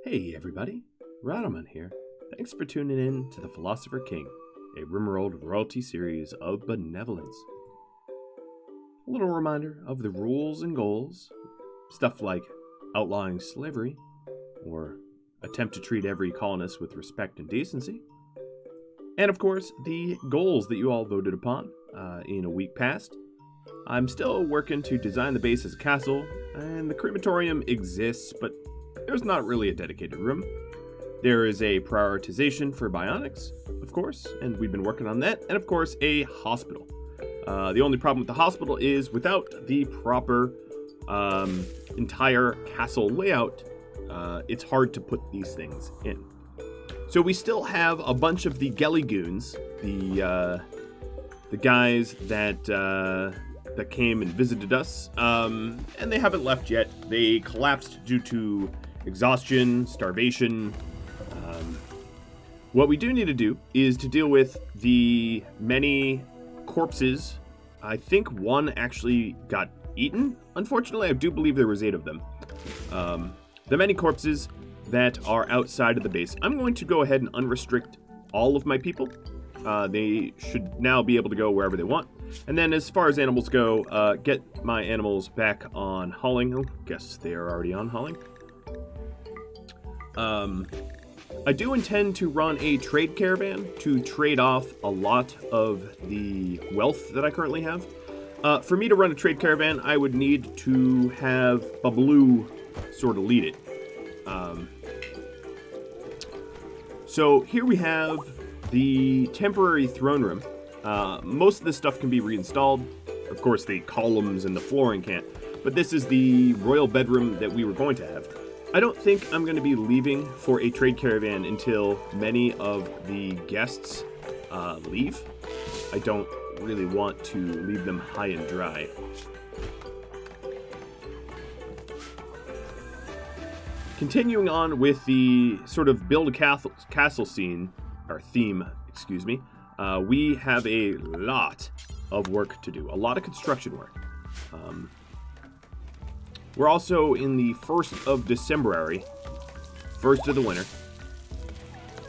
Hey everybody, Radaman here. Thanks for tuning in to the Philosopher King, a RimWorld royalty series of benevolence. A little reminder of the rules and goals, stuff like outlawing slavery, or attempt to treat every colonist with respect and decency, and of course the goals that you all voted upon in a week past. I'm still working to design the base as a castle, and the crematorium exists, but there's not really a dedicated room. There is a prioritization for bionics, of course, and we've been working on that, and of course a hospital. The only problem with the hospital is without the proper entire castle layout, it's hard to put these things in. So we still have a bunch of the Gelly goons, the guys that came and visited us, and they haven't left yet. They collapsed due to exhaustion, starvation. What we do need to do is to deal with the many corpses. I think one actually got eaten. Unfortunately, I do believe there was 8 of them. The many corpses that are outside of the base. I'm going to go ahead and unrestrict all of my people. They should now be able to go wherever they want. And then as far as animals go, get my animals back on hauling. Oh, guess they are already on hauling. I do intend to run a trade caravan to trade off a lot of the wealth that I currently have. For me to run a trade caravan, I would need to have Babaloo sort of lead it. So here we have the temporary throne room. Most of this stuff can be reinstalled. Of course, the columns and the flooring can't. But this is the royal bedroom that we were going to have. I don't think I'm going to be leaving for a trade caravan until many of the guests leave. I don't really want to leave them high and dry. Continuing on with the sort of build a castle scene, or theme, excuse me, we have a lot of work to do, a lot of construction work. We're also in the 1st of December, first of the winter.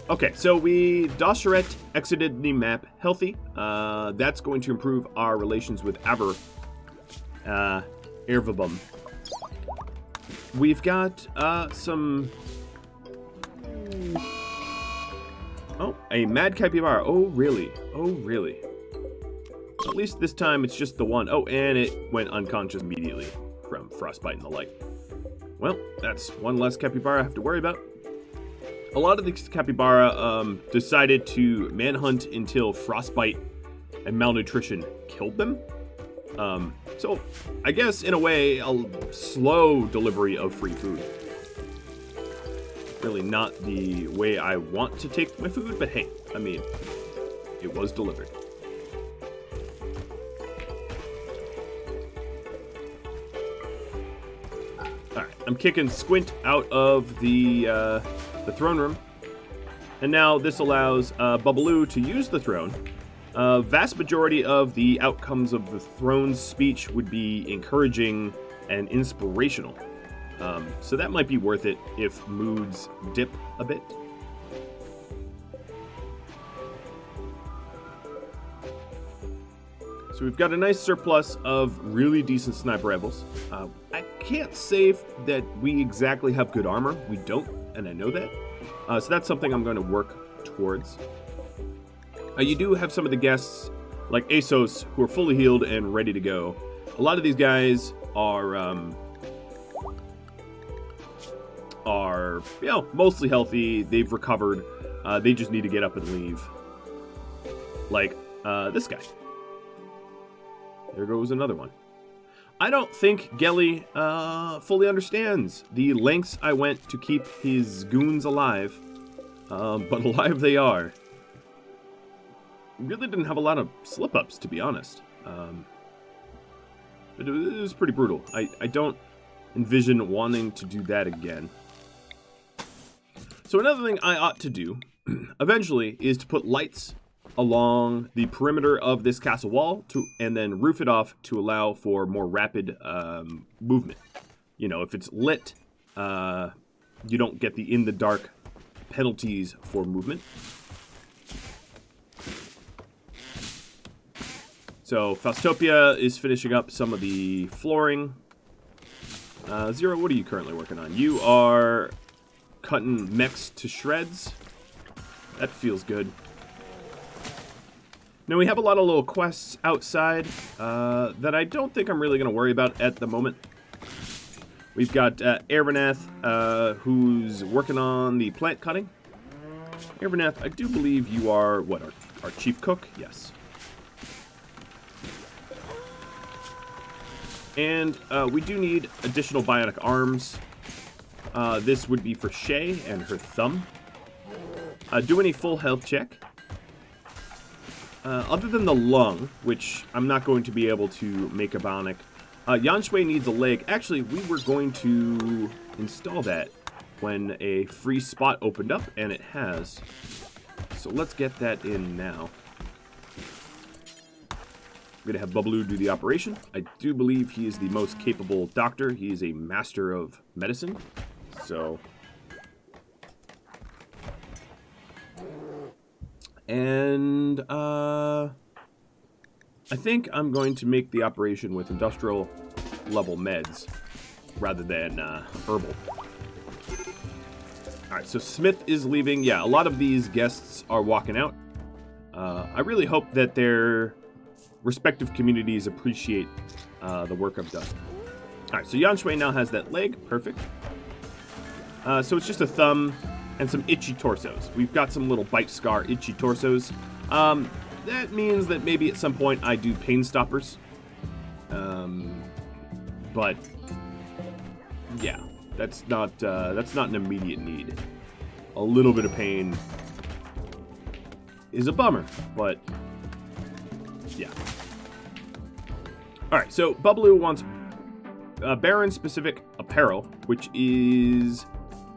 Okay, so Dosheret exited the map healthy. That's going to improve our relations with Ervabum. We've got some... Oh, a mad capybara. Oh, really? Oh, really? At least this time it's just the one. Oh, and it went unconscious immediately from frostbite and the like. Well, that's one less capybara I have to worry about. A lot of these capybara decided to manhunt until frostbite and malnutrition killed them. So I guess in a way a slow delivery of free food. Really not the way I want to take my food, but hey, I mean, it was delivered. Alright, I'm kicking Squint out of the throne room. And now this allows Babaloo to use the throne. Vast majority of the outcomes of the throne's speech would be encouraging and inspirational. So that might be worth it if moods dip a bit. So we've got a nice surplus of really decent sniper rifles. I can't say that we exactly have good armor. We don't, and I know that. So that's something I'm going to work towards. You do have some of the guests, like Asos, who are fully healed and ready to go. A lot of these guys are mostly healthy. They've recovered. They just need to get up and leave. Like this guy. There goes another one. I don't think Gelly fully understands the lengths I went to keep his goons alive. But alive they are. Really didn't have a lot of slip-ups, to be honest. It was pretty brutal. I don't envision wanting to do that again. So another thing I ought to do, eventually, is to put lights along the perimeter of this castle wall, and then roof it off to allow for more rapid movement. You know, if it's lit, you don't get the in-the-dark penalties for movement. So Faustopia is finishing up some of the flooring. Zero, what are you currently working on? You are cutting mechs to shreds. That feels good. Now we have a lot of little quests outside that I don't think I'm really going to worry about at the moment. We've got Arvanath, who's working on the plant cutting. Arvanath, I do believe you are, what, our chief cook? Yes. And we do need additional bionic arms. This would be for Shay and her thumb. Do any full health check. Other than the lung, which I'm not going to be able to make a bionic. Yanshui needs a leg. Actually, we were going to install that when a free spot opened up, and it has. So let's get that in now. We're going to have Bubbaloo do the operation. I do believe he is the most capable doctor. He is a master of medicine. So. And, I think I'm going to make the operation with industrial level meds rather than, herbal. Alright, so Smith is leaving. Yeah, a lot of these guests are walking out. I really hope that their respective communities appreciate the work I've done. Alright, so Yanshui now has that leg. Perfect. So it's just a thumb and some itchy torsos. We've got some little bite scar itchy torsos. That means that maybe at some point I do pain stoppers. But yeah, that's not an immediate need. A little bit of pain is a bummer, but yeah. All right, so Bubbaloo wants Baron-specific apparel, which is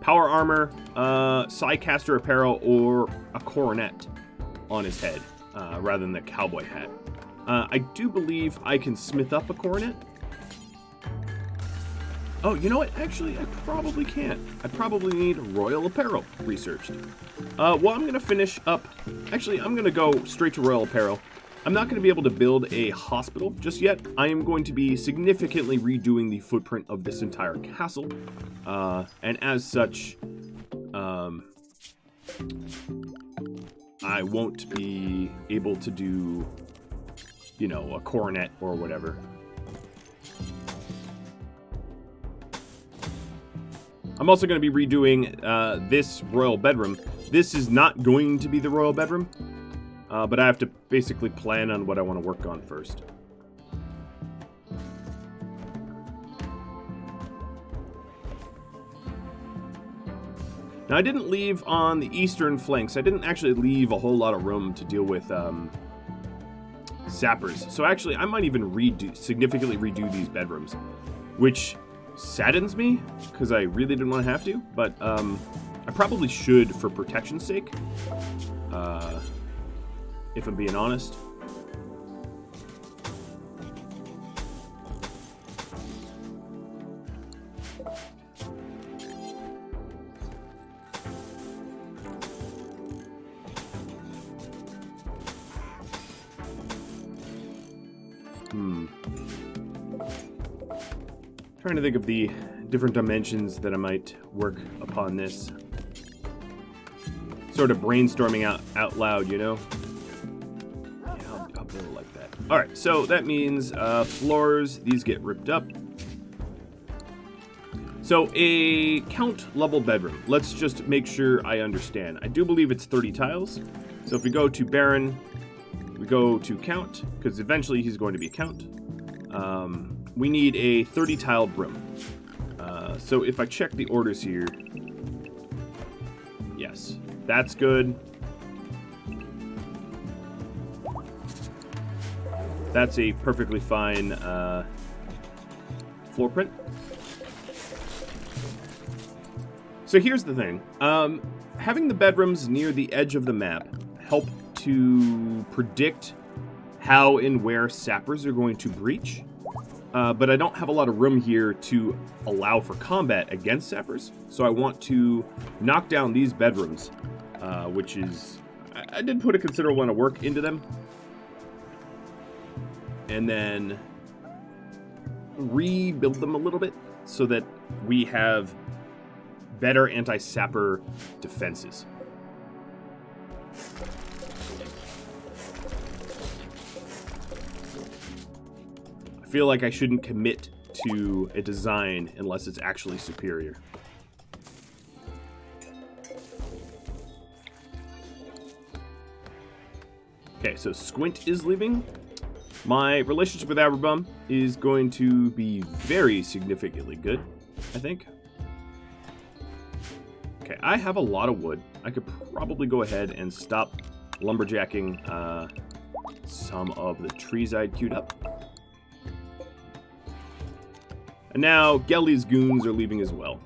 power armor, Psycaster apparel, or a coronet on his head, rather than the cowboy hat. I do believe I can smith up a coronet. Oh, you know what? Actually, I probably can't. I probably need royal apparel researched. Well, I'm going to finish up. Actually, I'm going to go straight to royal apparel. I'm not going to be able to build a hospital just yet. I am going to be significantly redoing the footprint of this entire castle. And as such, I won't be able to do, you know, a coronet or whatever. I'm also going to be redoing this royal bedroom. This is not going to be the royal bedroom, but I have to basically plan on what I want to work on first. Now, I didn't leave on the eastern flanks. I didn't actually leave a whole lot of room to deal with sappers. So actually, I might even significantly redo these bedrooms, which saddens me, because I really didn't want to have to, but I probably should for protection's sake, if I'm being honest. Trying to think of the different dimensions that I might work upon this. Sort of brainstorming out loud, you know? Yeah, I'll build it like that. Alright, so that means floors, these get ripped up. So a count level bedroom. Let's just make sure I understand. I do believe it's 30 tiles. So if we go to Baron, we go to count, because eventually he's going to be a count. We need a 30 tiled room. So if I check the orders here, yes, that's good. That's a perfectly fine floor print. So here's the thing. Having the bedrooms near the edge of the map help to predict how and where sappers are going to breach. but I don't have a lot of room here to allow for combat against sappers. So I want to knock down these bedrooms, which is... I did put a considerable amount of work into them. And then rebuild them a little bit so that we have better anti-sapper defenses. I feel like I shouldn't commit to a design unless it's actually superior. Okay, so Squint is leaving. My relationship with Aberbum is going to be very significantly good, I think. Okay, I have a lot of wood. I could probably go ahead and stop lumberjacking some of the trees I'd queued up. And now Gelly's goons are leaving as well.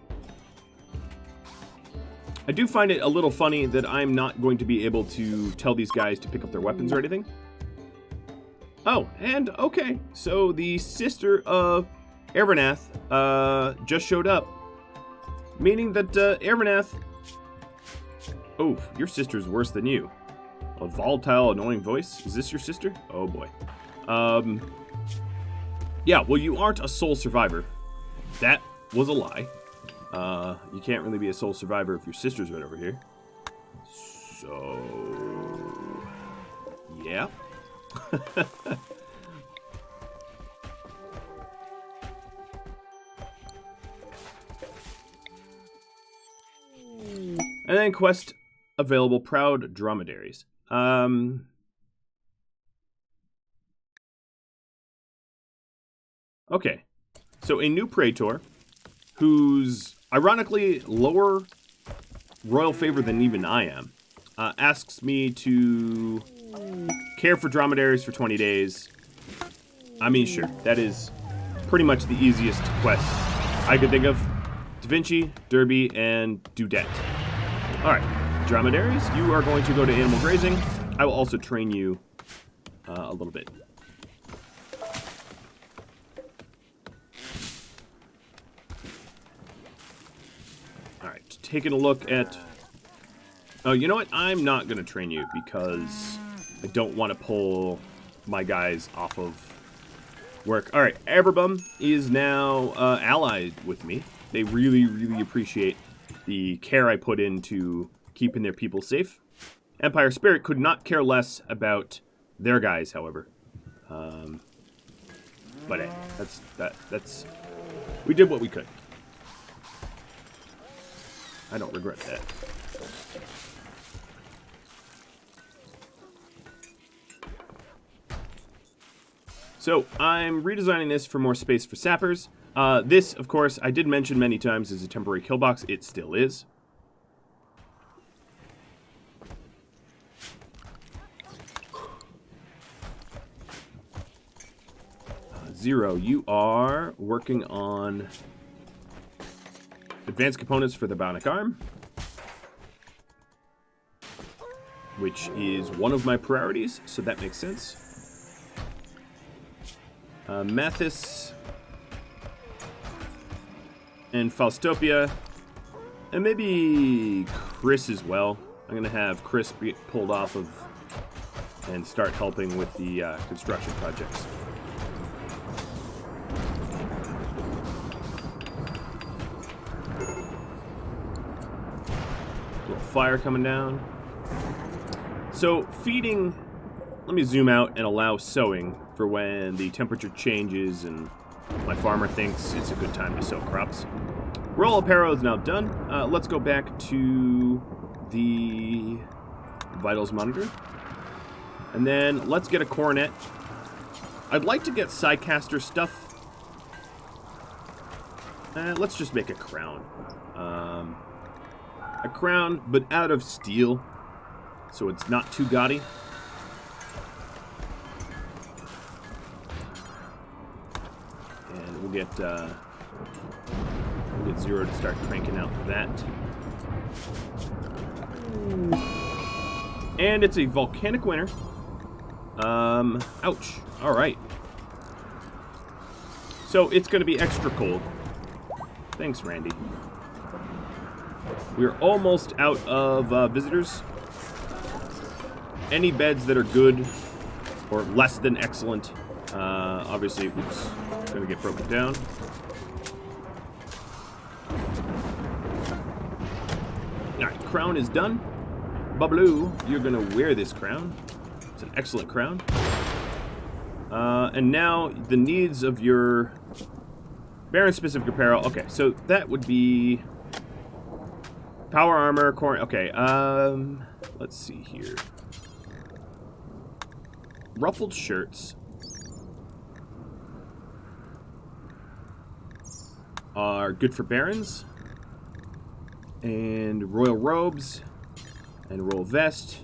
I do find it a little funny that I'm not going to be able to tell these guys to pick up their weapons or anything. Oh, and okay, so the sister of Evernath just showed up. Meaning that Evernath... Oh, your sister's worse than you. A volatile, annoying voice? Is this your sister? Oh boy. Yeah, well, you aren't a sole survivor. That was a lie. You can't really be a sole survivor if your sister's right over here. So... yeah. And then quest available, proud dromedaries. Okay, so a new praetor who's ironically lower royal favor than even I am asks me to care for dromedaries for 20 days. I mean, sure, that is pretty much the easiest quest I could think of. Da Vinci, Derby, and Dudette. Alright, dromedaries, you are going to go to animal grazing. I will also train you a little bit. Alright, taking a look at... Oh, you know what? I'm not going to train you because I don't want to pull my guys off of work. Alright, Aberbum is now allied with me. They really, really appreciate the care I put into keeping their people safe. Empire Spirit could not care less about their guys, however. But hey, that's we did what we could. I don't regret that. So I'm redesigning this for more space for sappers. This, of course, I did mention many times is a temporary kill box. It still is. Zero, you are working on advanced components for the bionic arm, which is one of my priorities, so that makes sense. Mathis and Faustopia, and maybe Chris as well. I'm gonna have Chris be pulled off of and start helping with the construction projects. Little fire coming down. So feeding, let me zoom out and allow sowing for when the temperature changes and my farmer thinks it's a good time to sow crops. Roll apparel is now done. Let's go back to the vitals monitor. And then let's get a coronet. I'd like to get Psycaster stuff. Let's just make a crown. A crown, but out of steel, so it's not too gaudy. And we'll get Zero to start cranking out that. And it's a volcanic winter. Ouch. All right. So it's going to be extra cold. Thanks, Randy. We're almost out of visitors. Any beds that are good or less than excellent, obviously, oops, going to get broken down. Alright, crown is done. Babaloo, you're going to wear this crown. It's an excellent crown. And now, the needs of your Baron-specific apparel. Okay, so that would be power armor, okay, let's see here. Ruffled shirts are good for barons. And royal robes and royal vest.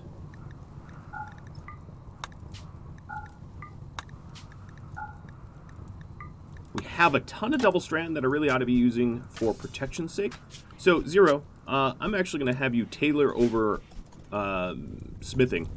We have a ton of double strand that I really ought to be using for protection's sake. So, Zero, I'm actually going to have you tailor over smithing.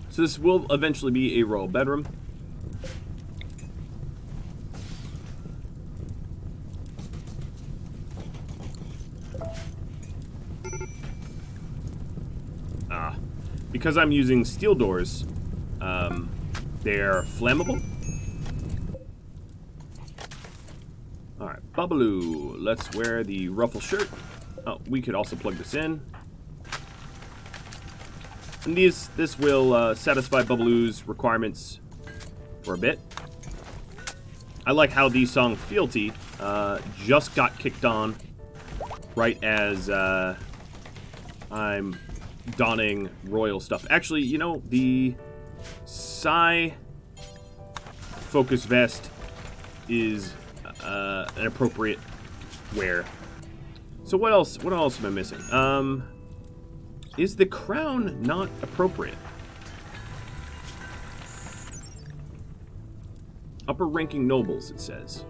So this will eventually be a royal bedroom. Because I'm using steel doors, they're flammable. Alright, Babaloo, let's wear the ruffle shirt. Oh, we could also plug this in. And this will satisfy Babaloo's requirements for a bit. I like how the song Fealty just got kicked on right as I'm donning royal stuff. Actually, you know, the Psy focus vest is an appropriate wear. So what else am I missing? Is the crown not appropriate? Upper ranking nobles, it says.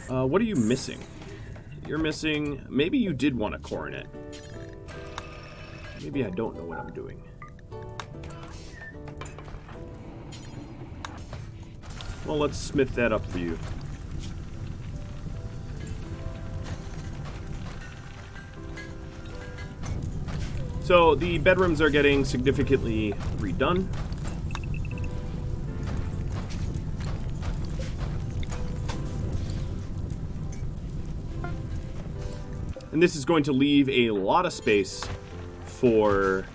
What are you missing? You're missing... Maybe you did want a coronet. Maybe I don't know what I'm doing. Well, let's smith that up for you. So the bedrooms are getting significantly redone. And this is going to leave a lot of space for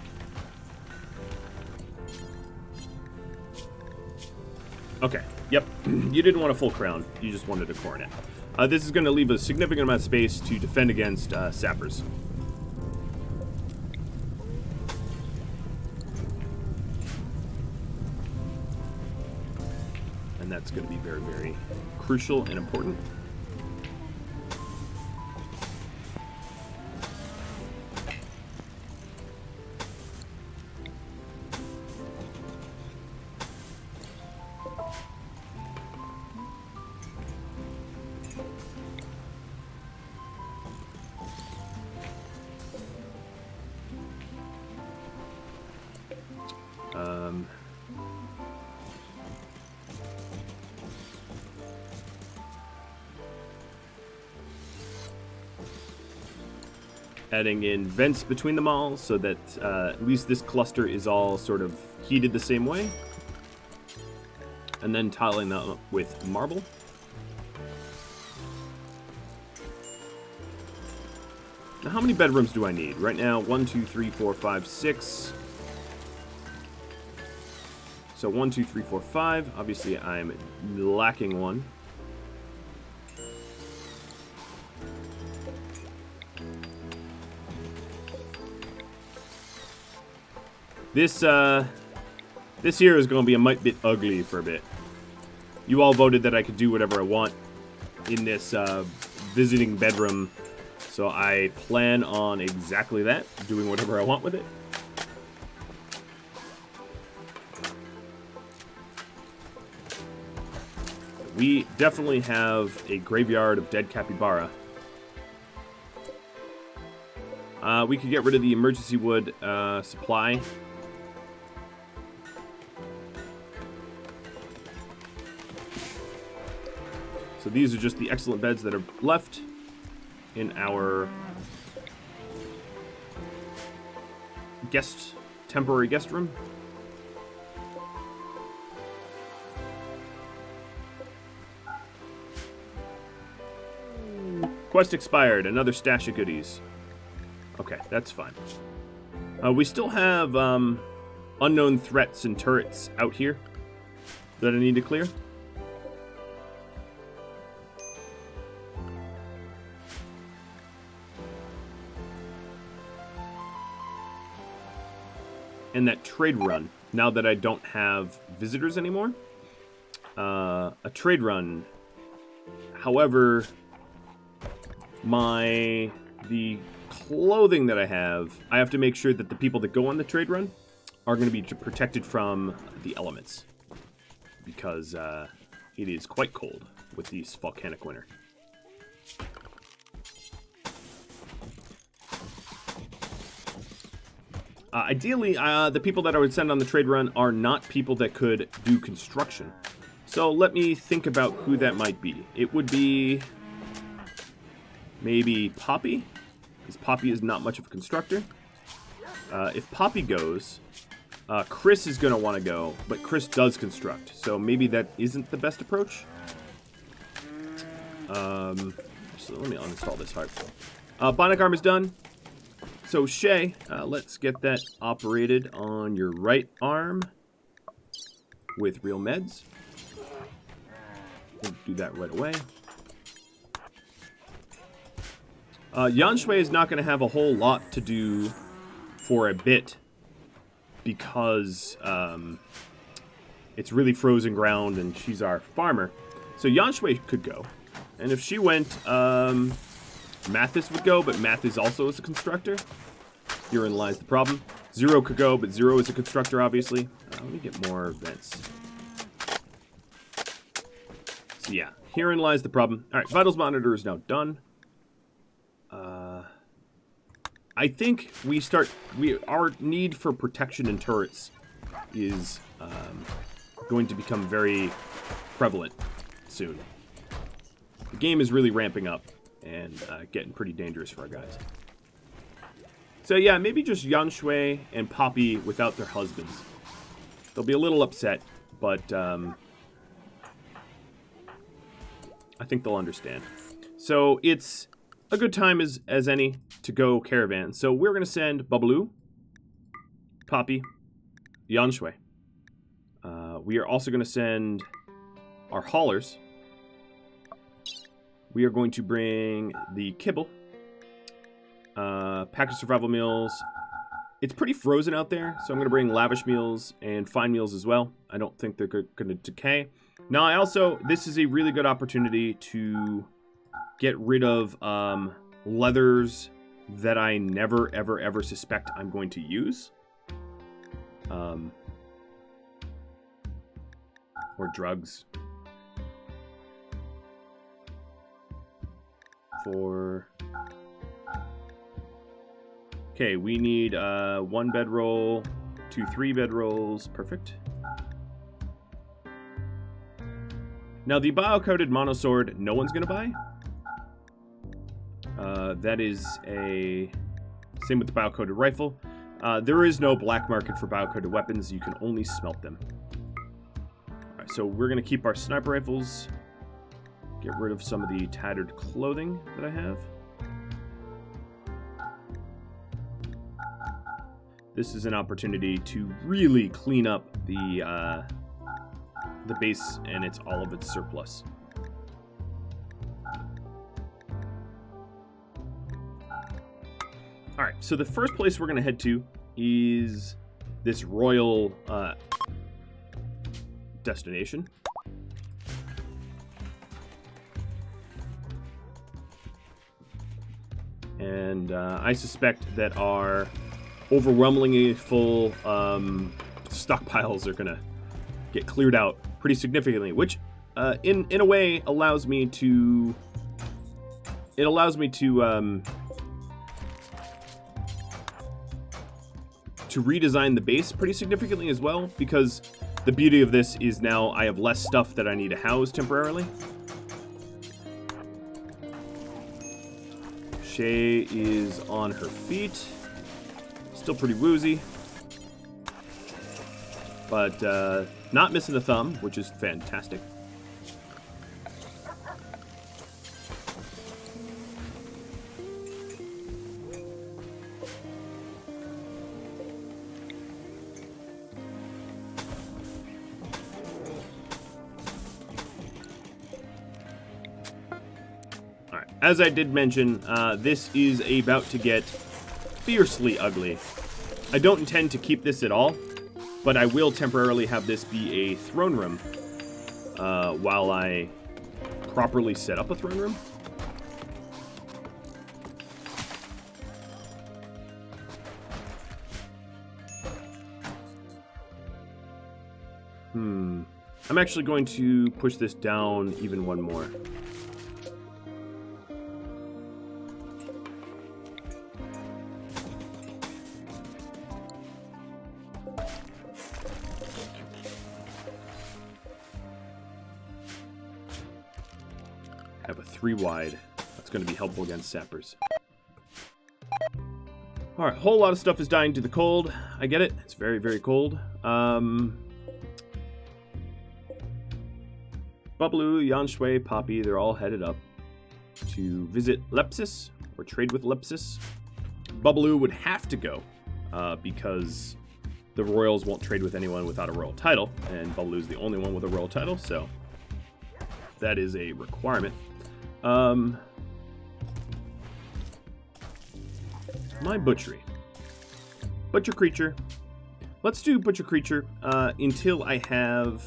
okay, yep. You didn't want a full crown, you just wanted a coronet. This is going to leave a significant amount of space to defend against sappers. And that's going to be very, very crucial and important. Adding in vents between them all so that at least this cluster is all sort of heated the same way. And then tiling that up with marble. Now, how many bedrooms do I need? Right now, 1, 2, 3, 4, 5, 6. So 1, 2, 3, 4, 5. Obviously, I'm lacking one. This here is going to be a mite bit ugly for a bit. You all voted that I could do whatever I want in this visiting bedroom, so I plan on exactly that, doing whatever I want with it. we definitely have a graveyard of dead capybara. We could get rid of the emergency wood supply. So these are just the excellent beds that are left in our temporary guest room. Quest expired. Another stash of goodies. Okay, that's fine. We still have unknown threats and turrets out here that I need to clear. And that trade run, now that I don't have visitors anymore. A trade run. However, the clothing that I have to make sure that the people that go on the trade run are going to be protected from the elements. Because it is quite cold with this volcanic winter. Ideally, the people that I would send on the trade run are not people that could do construction. So let me think about who that might be. It would be maybe Poppy, because Poppy is not much of a constructor. If Poppy goes, Chris is going to want to go, but Chris does construct. So maybe that isn't the best approach. So let me uninstall this heart. Bionic arm is done. So, Shay, let's get that operated on your right arm with real meds. We'll do that right away. Yanshui is not going to have a whole lot to do for a bit because it's really frozen ground and she's our farmer. So Yanshui could go. And if she went, Mathis would go, but Mathis also is a constructor. Herein lies the problem. Zero could go, but Zero is a constructor, obviously. Let me get more vents. So yeah, herein lies the problem. All right, vitals monitor is now done. I think our need for protection and turrets is going to become very prevalent soon. The game is really ramping up and getting pretty dangerous for our guys. So yeah, maybe just Yanshui and Poppy without their husbands. They'll be a little upset, but I think they'll understand. So it's a good time as any to go Caravan. So we're going to send Babalu, Poppy, Yanshui. We are also going to send our haulers. We are going to bring the kibble. Pack of survival meals. It's pretty frozen out there, so I'm going to bring lavish meals and fine meals as well. I don't think they're going to decay. Now, this is a really good opportunity to get rid of leathers that I never, ever, ever suspect I'm going to use. Or drugs. Okay, we need 1 bedroll, 2 3 bedrolls. Perfect. Now, the bio-coated monosword, no one's going to buy. That is same with the bio-coated rifle. There is no black market for bio-coated weapons. You can only smelt them. Alright, so we're going to keep our sniper rifles. Get rid of some of the tattered clothing that I have. This is an opportunity to really clean up the base and all of its surplus. Alright, so the first place we're going to head to is this royal destination. And I suspect that our overwhelmingly full stockpiles are going to get cleared out pretty significantly, which in a way, allows me to... It allows me to redesign the base pretty significantly as well, because the beauty of this is now I have less stuff that I need to house temporarily. Shay is on her feet. Still pretty woozy. But not missing a thumb, which is fantastic. Alright, as I did mention, this is about to get fiercely ugly. I don't intend to keep this at all, but I will temporarily have this be a throne room while I properly set up a throne room. I'm actually going to push this down even one more. Have a 3 wide. That's going to be helpful against sappers. Alright, whole lot of stuff is dying to the cold. I get it. It's very, very cold. Bubaloo, Yanshui, Poppy, they're all headed up to visit Lepsis, or trade with Lepsis. Bubaloo would have to go, because the royals won't trade with anyone without a royal title, and Bubaloo's the only one with a royal title, so that is a requirement. My butchery. Butcher creature. Let's do butcher creature until I have,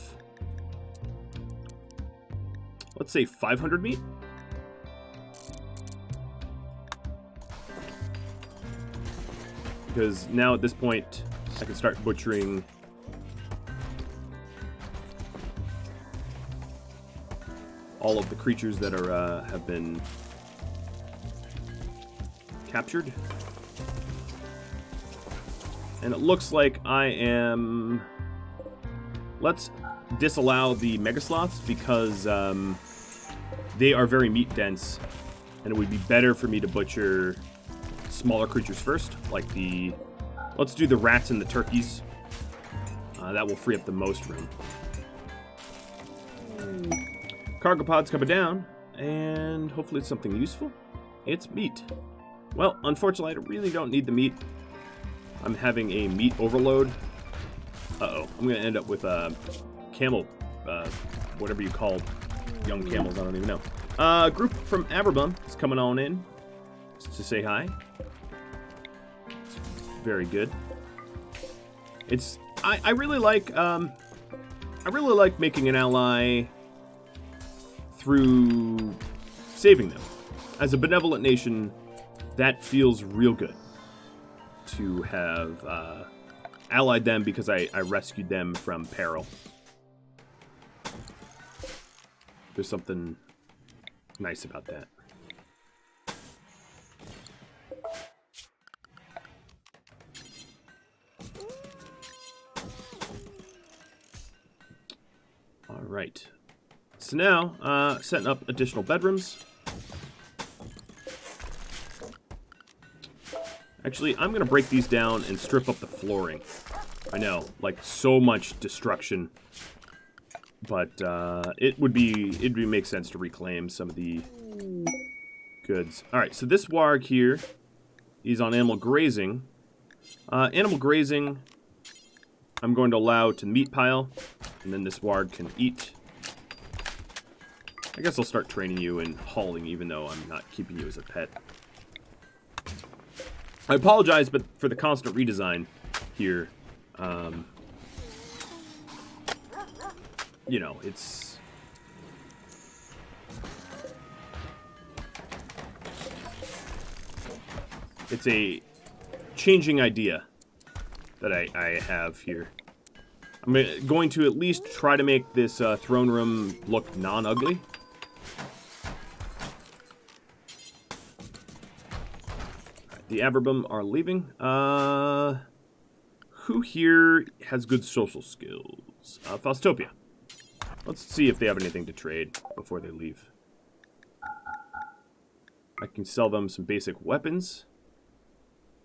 let's say 500 meat. Because now at this point, I can start butchering all of the creatures that are have been captured. And it looks like I am... Let's disallow the Mega Sloths because they are very meat dense, and it would be better for me to butcher smaller creatures first, like the... Let's do the rats and the turkeys. That will free up the most room. Cargo pod's coming down, and hopefully it's something useful. It's meat. Well, unfortunately, I really don't need the meat. I'm having a meat overload. Uh-oh. I'm going to end up with a camel, whatever you call young camels, I don't even know. Group from Averbum is coming on in to say hi. It's very good. It's... I really like making an ally through saving them. As a benevolent nation, that feels real good to have allied them because I rescued them from peril. There's something nice about that. All right. So now, setting up additional bedrooms. Actually, I'm going to break these down and strip up the flooring. I know, like, so much destruction. But, it'd make sense to reclaim some of the goods. Alright, so this warg here is on animal grazing. Animal grazing, I'm going to allow to meat pile, and then this warg can eat. I guess I'll start training you in hauling, even though I'm not keeping you as a pet. I apologize, but for the constant redesign here, you know, it's... It's a changing idea that I have here. I'm going to at least try to make this throne room look non-ugly. The Averbum are leaving. Who here has good social skills? Faustopia. Let's see if they have anything to trade before they leave. I can sell them some basic weapons.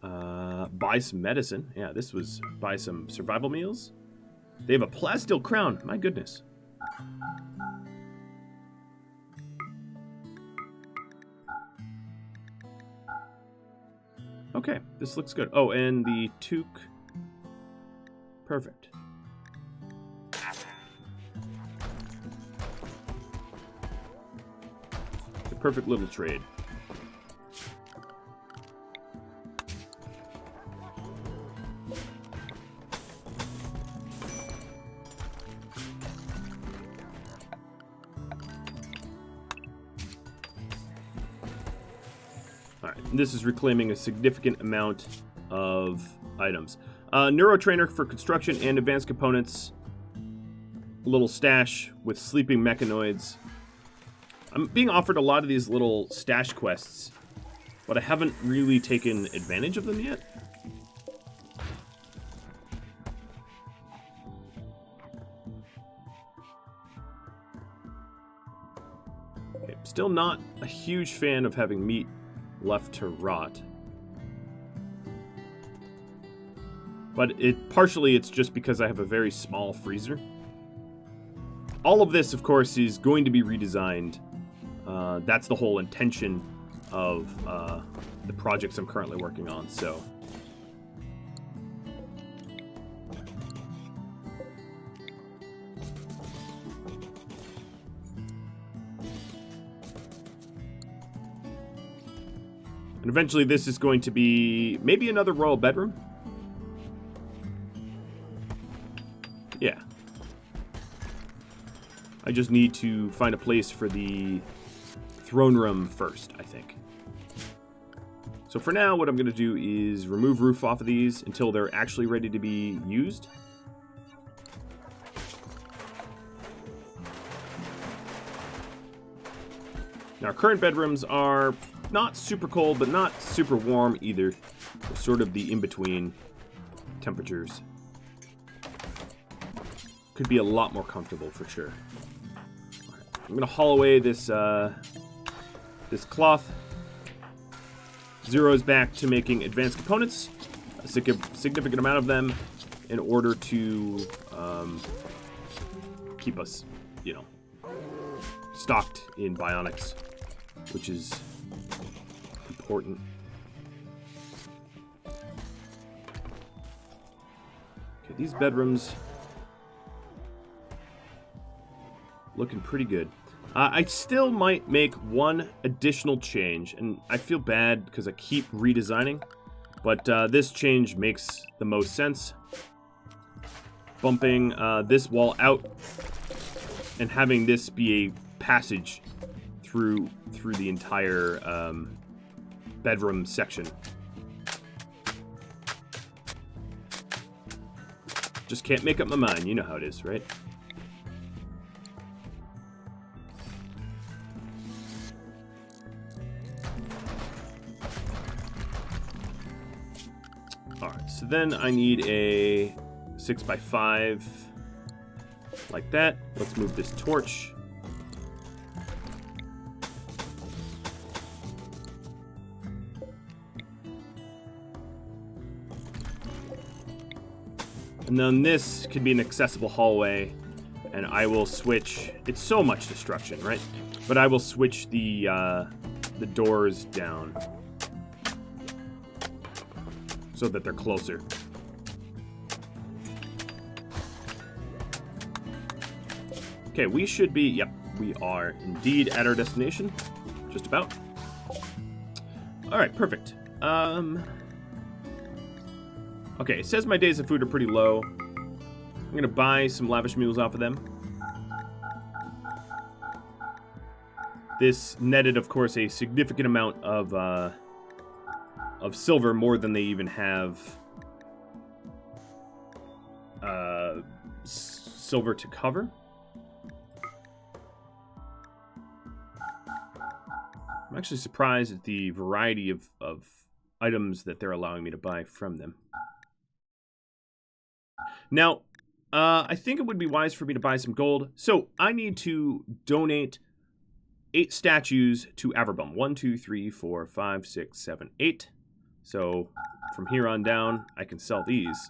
Buy some medicine. Yeah, this was buy some survival meals. They have a plasteel crown. My goodness. Okay, this looks good. Oh, and the toque. Perfect. The perfect little trade. This is reclaiming a significant amount of items. Neurotrainer for construction and advanced components. A little stash with sleeping mechanoids. I'm being offered a lot of these little stash quests, but I haven't really taken advantage of them yet. Okay, still not a huge fan of having meat left to rot. But partially it's just because I have a very small freezer. All of this, of course, is going to be redesigned. That's the whole intention of the projects I'm currently working on, so. And eventually this is going to be maybe another royal bedroom. Yeah. I just need to find a place for the throne room first, I think. So for now, what I'm going to do is remove roof off of these until they're actually ready to be used. Now, our current bedrooms are not super cold, but not super warm either. They're sort of the in-between temperatures. Could be a lot more comfortable for sure. Right, I'm gonna haul away this this cloth. Zero's back to making advanced components, a significant amount of them, in order to keep us, you know, stocked in bionics, which is important. Okay, these bedrooms looking pretty good. I still might make one additional change, and I feel bad because I keep redesigning, but this change makes the most sense. Bumping this wall out and having this be a passage through the entire bedroom section. Just can't make up my mind. You know how it is, right? Alright, so then I need a 6x5 like that. Let's move this torch. And then this can be an accessible hallway, and I will switch. It's so much destruction, right? But I will switch the doors down so that they're closer. Okay, we should be. Yep, we are indeed at our destination. Just about. All right, perfect. Okay, it says my days of food are pretty low. I'm gonna buy some lavish meals off of them. This netted, of course, a significant amount of silver, more than they even have silver to cover. I'm actually surprised at the variety of items that they're allowing me to buy from them. Now, I think it would be wise for me to buy some gold. So I need to donate 8 statues to Averbum. 1, 2, 3, 4, 5, 6, 7, 8. So from here on down, I can sell these.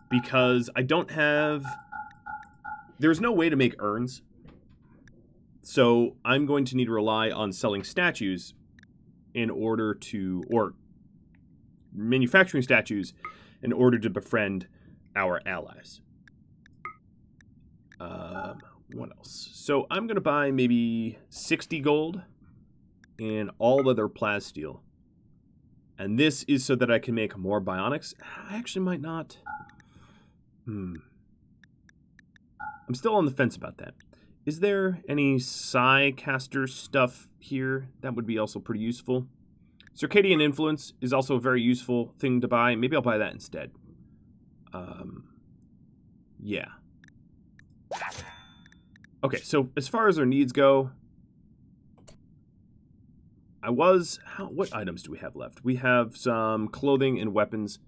Because I don't have... There's no way to make urns. So I'm going to need to rely on selling statues in order to... Or manufacturing statues in order to befriend our allies. What else? So I'm going to buy maybe 60 gold and all other plasteel. And this is so that I can make more bionics. I actually might not... I'm still on the fence about that. Is there any Psycaster stuff here? That would be also pretty useful. Circadian Influence is also a very useful thing to buy. Maybe I'll buy that instead. Yeah. Okay, so as far as our needs go, what items do we have left? We have some clothing and weapons.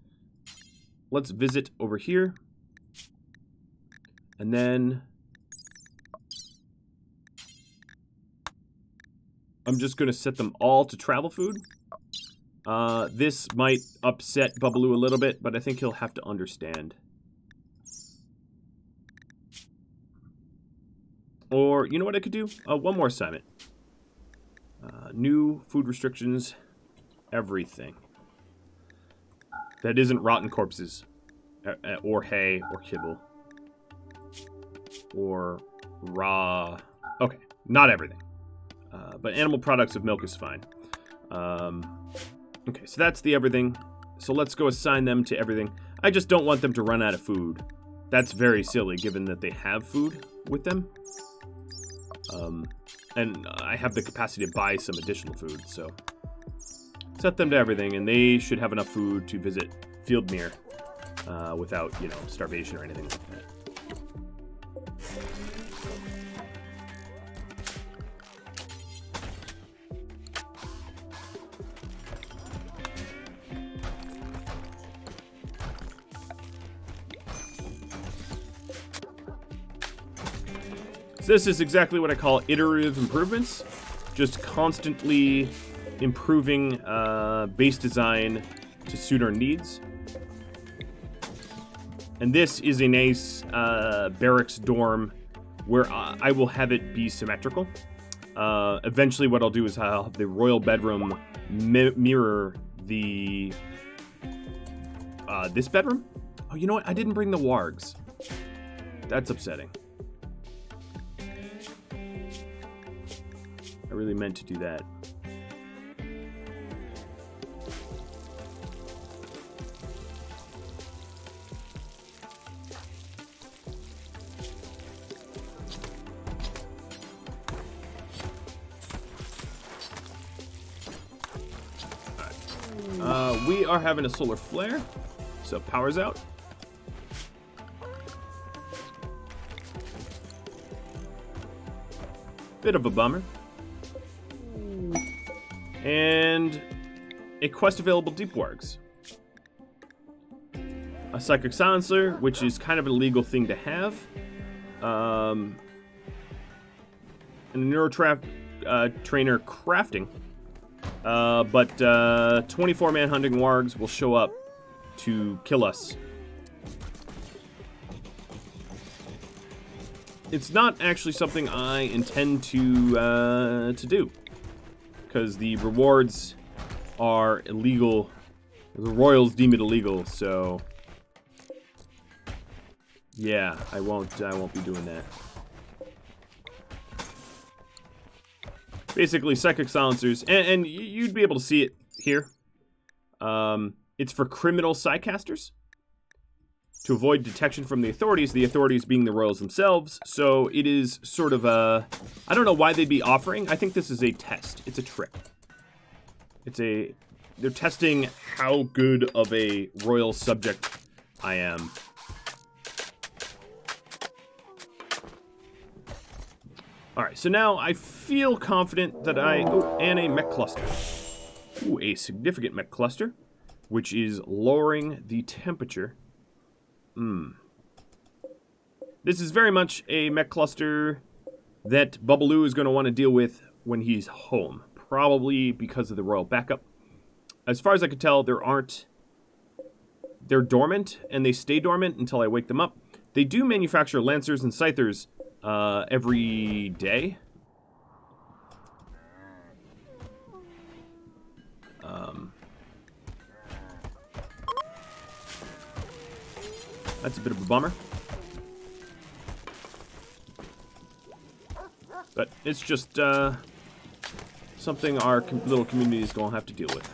Let's visit over here. And then I'm just going to set them all to travel food. This might upset Bubbaloo a little bit, but I think he'll have to understand. Or, you know what I could do? One more assignment. New food restrictions. Everything. That isn't rotten corpses. Or hay, or kibble. Or raw... Okay, not everything. But animal products of milk is fine. Okay, so that's the everything. So let's go assign them to everything. I just don't want them to run out of food. That's very silly, given that they have food with them. And I have the capacity to buy some additional food, so... Set them to everything, and they should have enough food to visit Fieldmere without, you know, starvation or anything like that. This is exactly what I call iterative improvements. Just constantly improving base design to suit our needs. And this is a nice barracks dorm where I will have it be symmetrical. Eventually what I'll do is I'll have the royal bedroom mirror the... this bedroom? Oh, you know what? I didn't bring the wargs. That's upsetting. I really meant to do that. Alright. We are having a solar flare, so power's out. Bit of a bummer. And a quest available deep wargs. A psychic silencer, which is kind of an illegal thing to have. And a neurotrap trainer crafting. But 24 man hunting wargs will show up to kill us. It's not actually something I intend to do. Because the rewards are illegal. The royals deem it illegal, so yeah, I won't be doing that. Basically, psychic silencers, and you'd be able to see it here. It's for criminal psycasters to avoid detection from the authorities being the royals themselves. So it is sort of a... I don't know why they'd be offering. I think this is a test. It's a trick. They're testing how good of a royal subject I am. Alright, so now I feel confident that I... Oh, and a mech cluster. Ooh, a significant mech cluster, which is lowering the temperature. This is very much a mech cluster that Bubbaloo is going to want to deal with when he's home. Probably because of the royal backup. As far as I could tell, there aren't... They're dormant, and they stay dormant until I wake them up. They do manufacture lancers and scythers every day. That's a bit of a bummer. But it's just something our little community is going to have to deal with.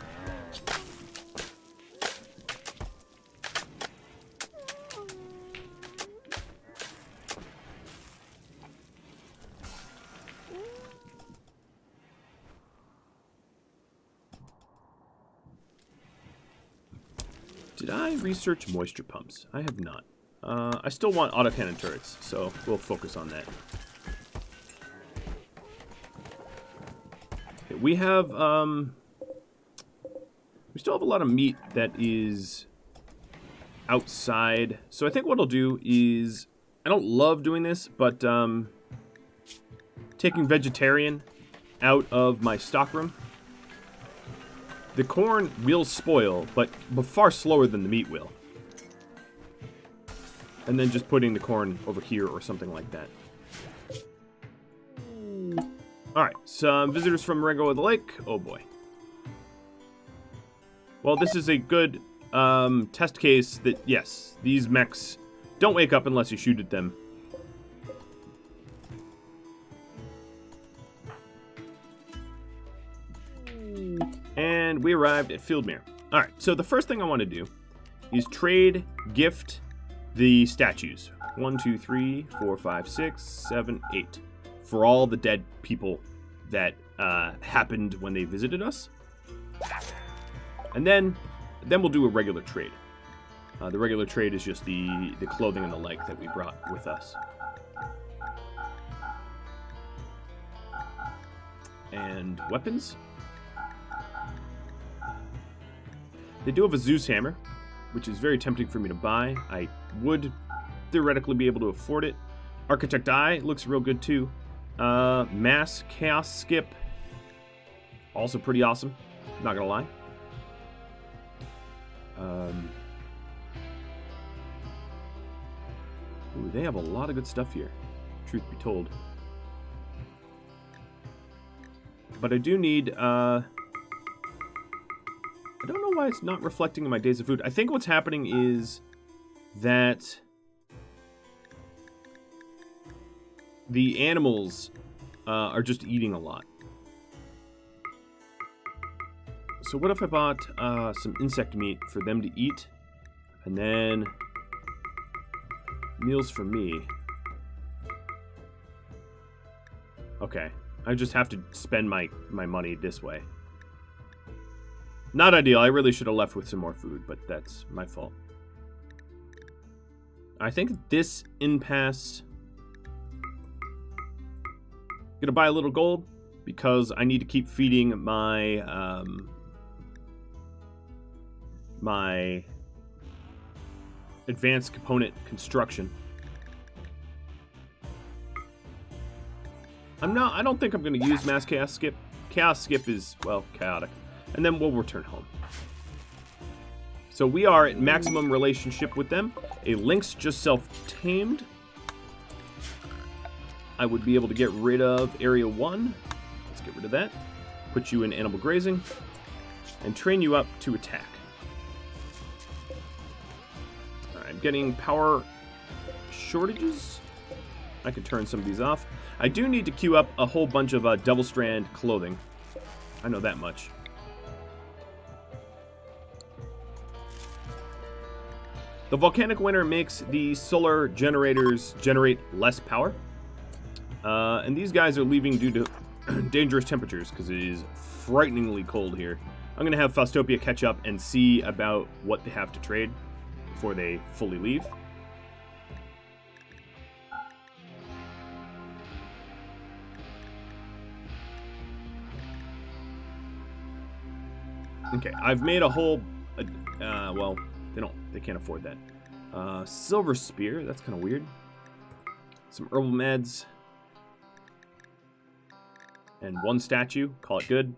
Did I research moisture pumps? I have not. I still want autocannon turrets, so we'll focus on that. Okay, we have, we still have a lot of meat that is outside. So I think what I'll do is, I don't love doing this, but taking vegetarian out of my stockroom. The corn will spoil, but far slower than the meat will. And then just putting the corn over here or something like that. Alright, some visitors from Ringo of the Lake. Oh boy. Well, this is a good test case that, yes, these mechs don't wake up unless you shoot at them. And we arrived at Fieldmere. Alright, so the first thing I want to do is trade, gift the statues. 1, 2, 3, 4, 5, 6, 7, 8. For all the dead people that happened when they visited us. And then we'll do a regular trade. The regular trade is just the clothing and the like that we brought with us. And weapons. They do have a Zeus hammer, which is very tempting for me to buy. I would theoretically be able to afford it. Architect Eye looks real good too. Mass Chaos Skip, also pretty awesome, not gonna lie. Ooh, they have a lot of good stuff here, truth be told. But I do need, I don't know why it's not reflecting in my days of food. I think what's happening is that the animals are just eating a lot. So what if I bought some insect meat for them to eat, and then meals for me? Okay, I just have to spend my money this way. Not ideal. I really should have left with some more food, but that's my fault. I think this impasse... Gonna buy a little gold because I need to keep feeding my my advanced component construction. I don't think I'm gonna use Mass Chaos Skip. Chaos Skip is, well, chaotic. And then we'll return home. So we are at maximum relationship with them. A lynx just self-tamed. I would be able to get rid of Area 1. Let's get rid of that. Put you in animal grazing. And train you up to attack. Alright, I'm getting power shortages. I could turn some of these off. I do need to queue up a whole bunch of Devil Strand clothing. I know that much. The volcanic winter makes the solar generators generate less power. And these guys are leaving due to dangerous temperatures because it is frighteningly cold here. I'm going to have Faustopia catch up and see about what they have to trade before they fully leave. Okay, I've made a whole... well, they can't afford that. Silver Spear, that's kind of weird. Some herbal meds. And one statue, call it good.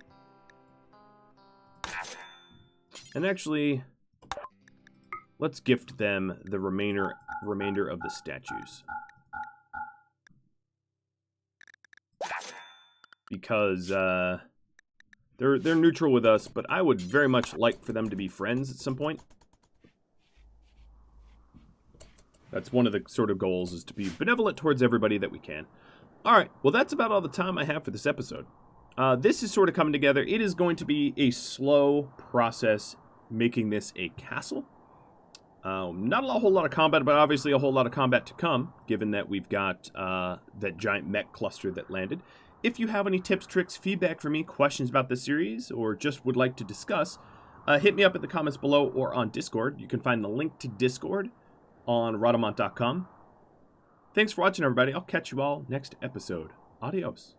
And actually, let's gift them the remainder of the statues. Because they're neutral with us, but I would very much like for them to be friends at some point. That's one of the sort of goals, is to be benevolent towards everybody that we can. Alright, well that's about all the time I have for this episode. This is sort of coming together. It is going to be a slow process making this a castle. Not a whole lot of combat, but obviously a whole lot of combat to come, given that we've got that giant mech cluster that landed. If you have any tips, tricks, feedback for me, questions about this series, or just would like to discuss, hit me up in the comments below or on Discord. You can find the link to Discord on Rodamont.com. Thanks for watching, everybody. I'll catch you all next episode. Adios.